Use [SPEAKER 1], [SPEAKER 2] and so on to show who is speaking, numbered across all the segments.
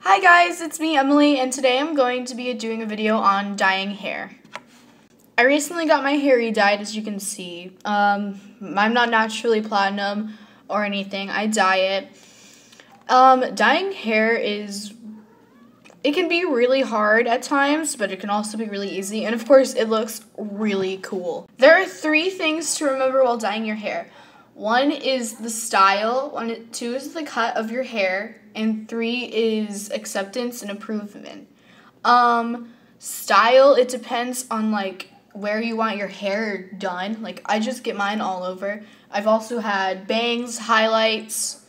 [SPEAKER 1] Hi guys, it's me, Emily, and today I'm going to be doing a video on dyeing hair. I recently got my hair re-dyed, as you can see. I'm not naturally platinum or anything. I dye it. Dyeing hair it can be really hard at times, but it can also be really easy, and of course, it looks really cool. There are 3 things to remember while dyeing your hair. 1 is the style, 2 is the cut of your hair, and 3 is acceptance and improvement. Style, it depends on where you want your hair done. I just get mine all over. I've also had bangs, highlights.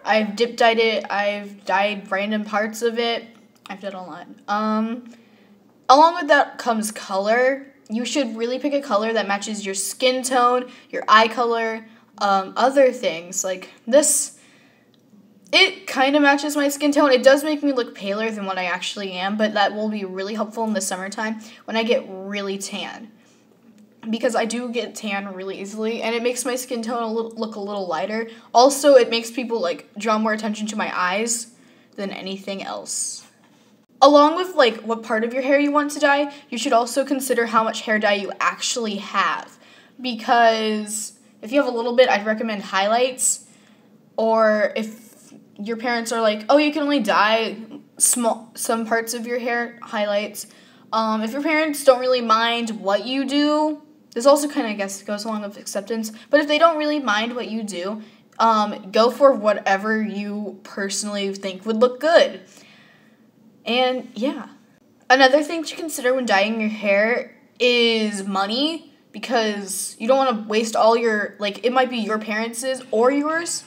[SPEAKER 1] I've dip dyed it. I've dyed random parts of it. I've done a lot. Along with that comes color. You should really pick a color that matches your skin tone, your eye color, other things like this. It kind of matches my skin tone. It does make me look paler than what I actually am, but that will be really helpful in the summertime when I get really tan, because I do get tan really easily, and it makes my skin tone look a little lighter. Also, it makes people draw more attention to my eyes than anything else. Along with what part of your hair you want to dye, you should also consider how much hair dye you actually have, because if you have a little bit, I'd recommend highlights. Or if your parents are like, oh, you can only dye some parts of your hair, highlights. If your parents don't really mind what you do, this also kind of, I guess, goes along with acceptance. But if they don't really mind what you do, go for whatever you personally think would look good. And yeah. Another thing to consider when dyeing your hair is money, because you don't want to waste all your, it might be your parents' or yours.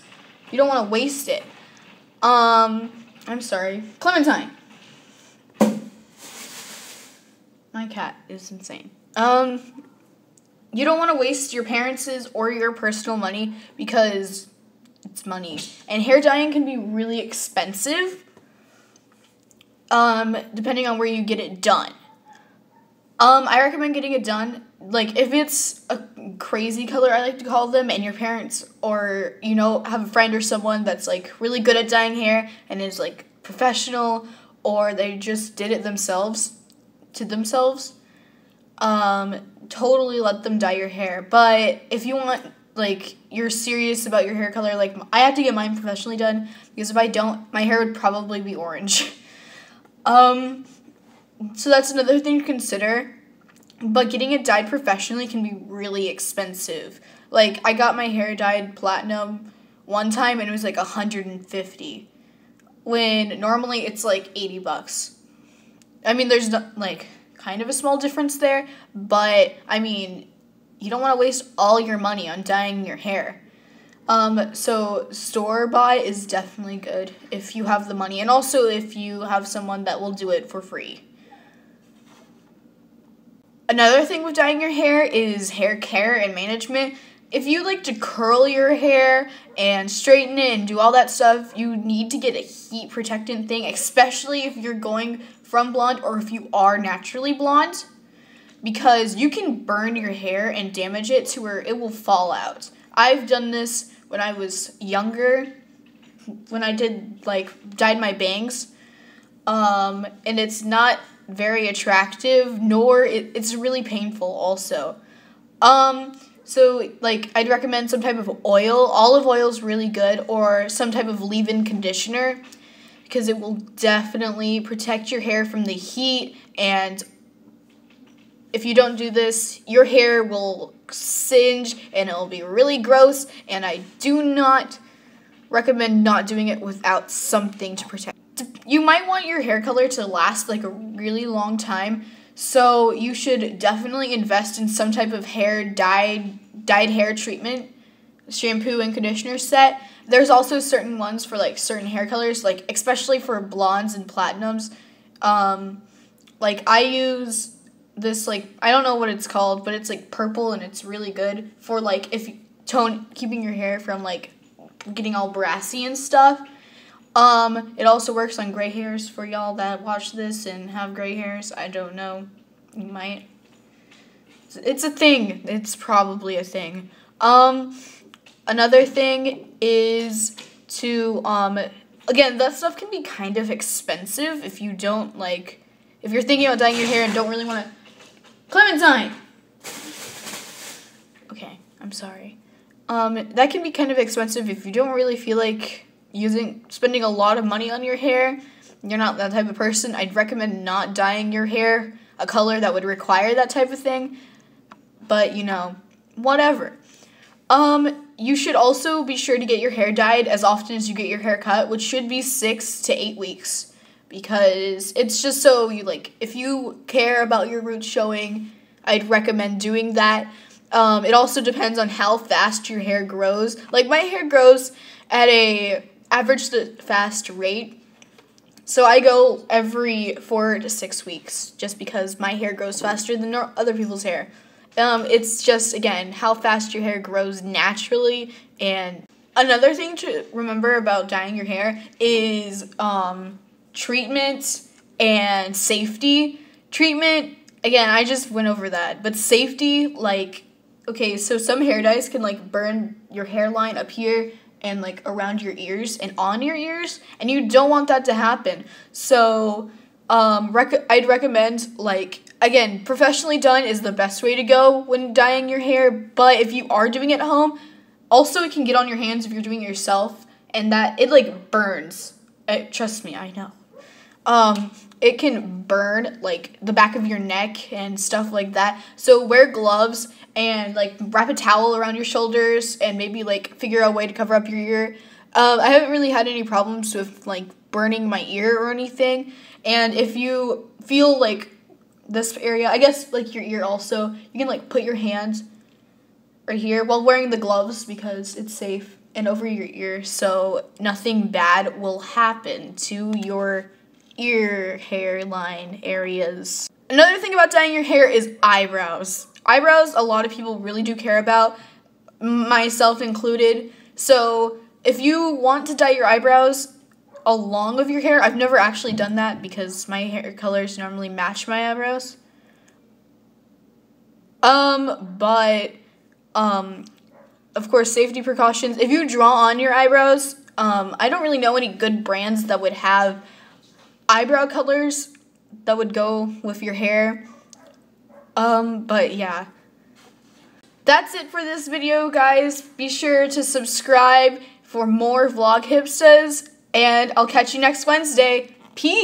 [SPEAKER 1] You don't want to waste it. I'm sorry. Clementine. My cat is insane. You don't want to waste your parents' or your personal money, because it's money. And hair dyeing can be really expensive, depending on where you get it done. I recommend getting it done, if it's a crazy color, I like to call them, and your parents or, have a friend or someone that's, really good at dyeing hair and is, professional, or they just did it themselves, totally let them dye your hair. But if you want, you're serious about your hair color, I had to get mine professionally done, because if I don't, my hair would probably be orange. So that's another thing to consider. But getting it dyed professionally can be really expensive. I got my hair dyed platinum one time, and it was $150, when normally it's $80. I mean, there's kind of a small difference there, but I mean, you don't want to waste all your money on dyeing your hair. So store-bought is definitely good if you have the money, and also if you have someone that will do it for free. Another thing with dyeing your hair is hair care and management. If you like to curl your hair and straighten it and do all that stuff, you need to get a heat protectant thing, especially if you're going from blonde or if you are naturally blonde, because you can burn your hair and damage it to where it will fall out. I've done this when I was younger, when I dyed my bangs, and it's not very attractive, nor it's really painful also. So I'd recommend some type of oil. Olive oil is really good, or some type of leave-in conditioner, because it will definitely protect your hair from the heat. And if you don't do this, your hair will singe and it'll be really gross, and I do not recommend not doing it without something to protect. You might want your hair color to last a really long time, so you should definitely invest in some type of dyed hair treatment, shampoo and conditioner set. There's also certain ones for certain hair colors, especially for blondes and platinums. I use this I don't know what it's called, but it's purple, and it's really good for keeping your hair from getting all brassy and stuff. It also works on gray hairs for y'all that watch this and have gray hairs. I don't know. You might. It's a thing. It's probably a thing. Another thing is to again, that stuff can be kind of expensive if you don't, like, if you're thinking about dyeing your hair and don't really want to... Clementine! Okay, I'm sorry. That can be kind of expensive if you don't really feel like spending a lot of money on your hair. You're not that type of person. I'd recommend not dyeing your hair a color that would require that type of thing. But, you know, whatever. You should also be sure to get your hair dyed as often as you get your hair cut, which should be 6 to 8 weeks. Because it's just so you, like, if you care about your roots showing, I'd recommend doing that. It also depends on how fast your hair grows. Like, my hair grows at a average to fast rate. So I go every 4 to 6 weeks just because my hair grows faster than other people's hair. It's just, again, how fast your hair grows naturally. And another thing to remember about dyeing your hair is treatment and safety. Treatment, again, I just went over that. But safety, like, okay, so some hair dyes can, like, burn your hairline up here and, like, around your ears and on your ears, and you don't want that to happen. So I'd recommend, like, again, professionally done is the best way to go when dyeing your hair, but if you are doing it at home, also it can get on your hands if you're doing it yourself, and that, it, like, burns. Trust me, I know. It can burn, like, the back of your neck and stuff like that. So wear gloves and, like, wrap a towel around your shoulders and maybe, like, figure out a way to cover up your ear. I haven't really had any problems with, like, burning my ear or anything. And if you feel, like, this area, I guess, like, your ear also, you can, like, put your hands right here while wearing the gloves because it's safe and over your ear, so nothing bad will happen to your ear hairline areas. Another thing about dyeing your hair is eyebrows. Eyebrows, a lot of people really do care about, myself included. So if you want to dye your eyebrows along with your hair, I've never actually done that because my hair colors normally match my eyebrows. Of course, safety precautions. If you draw on your eyebrows, I don't really know any good brands that would have eyebrow colors that would go with your hair. But yeah. That's it for this video, guys. Be sure to subscribe for more vlog hipsters, and I'll catch you next Wednesday. Peace!